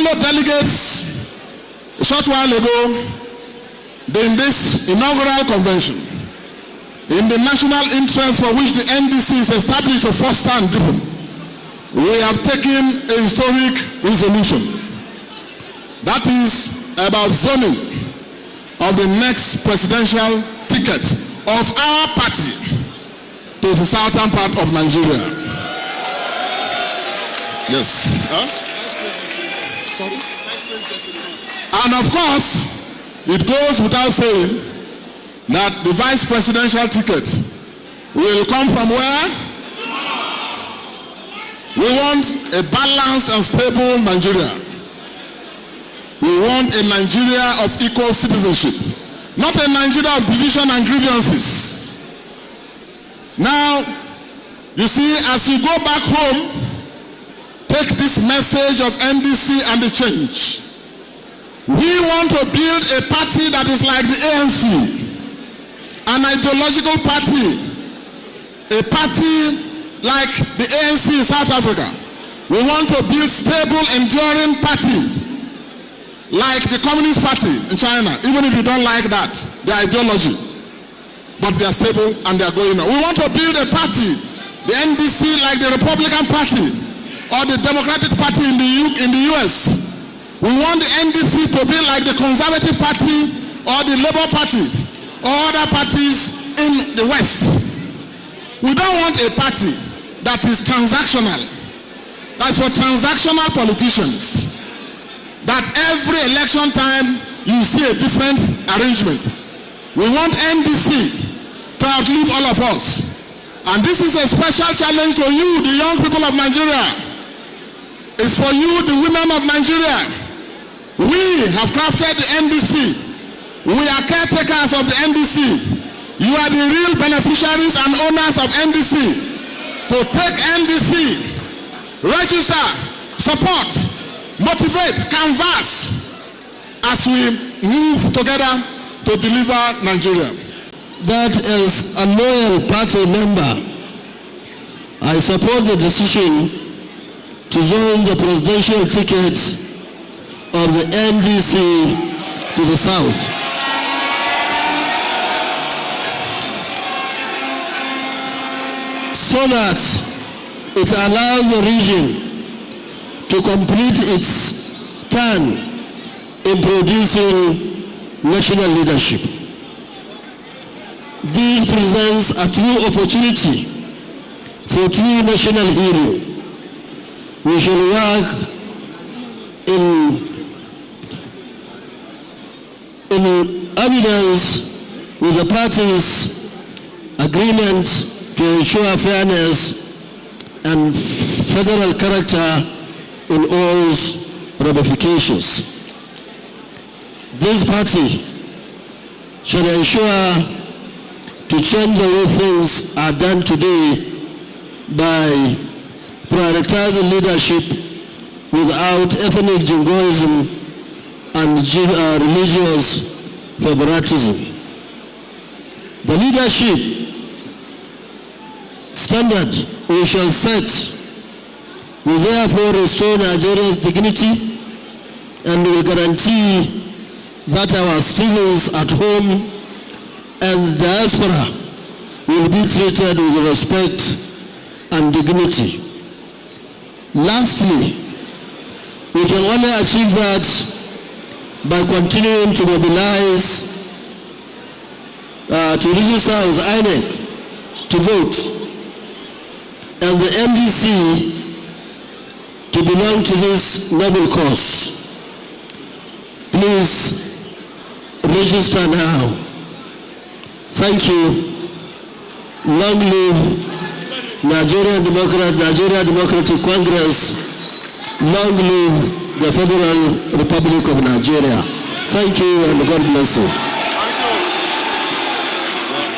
fellow delegates, a short while ago, in this inaugural convention, in the national interest for which the NDC is established to foster and deepen, we have taken a historic resolution. That is about zoning of the next presidential ticket of our party to the southern part of Nigeria. Yes. And of course, it goes without saying that the vice presidential ticket will come from where? We want a balanced and stable Nigeria. We want a Nigeria of equal citizenship, not a Nigeria of division and grievances. Now, you see, as you go back home, take this message of NDC and the change. We want to build a party that is like the ANC, an ideological party, a party like the ANC in South Africa. We want to build stable, enduring parties like the Communist Party in China, even if you don't like that, their ideology. But they are stable and they are going on. We want to build a party, the NDC, like the Republican Party or the Democratic Party in the US. We want the NDC to be like the Conservative Party or the Labour Party or other parties in the West. We don't want a party that is transactional. That's for transactional politicians. That every election time you see a different arrangement. We want NDC to outlive all of us. And this is a special challenge to you, the young people of Nigeria. It's for you, the women of Nigeria. We have crafted the NDC. We are caretakers of the NDC. You are the real beneficiaries and owners of NDC. To take NDC, register, support, motivate, canvass as we move together to deliver Nigeria. That is a loyal party member. I support the decision to zone the presidential ticket of the NDC to the south. So that it allows the region to complete its turn in producing national leadership. This presents a true opportunity for true national healing. We shall work in evidence with the parties' agreement to ensure fairness and federal character in all ramifications. This party should ensure to change the way things are done today by prioritizing leadership without ethnic jingoism and religious favoritism. The leadership standard we shall set will therefore restore Nigeria's dignity and will guarantee that our citizens at home and the diaspora will be treated with respect and dignity. Lastly, we can only achieve that by continuing to mobilize to register as INEC to vote, and the NDC to belong to this noble cause. Please register now. Thank you. Long live Nigeria Democratic Congress. Long live the Federal Republic of Nigeria. Thank you and God bless you.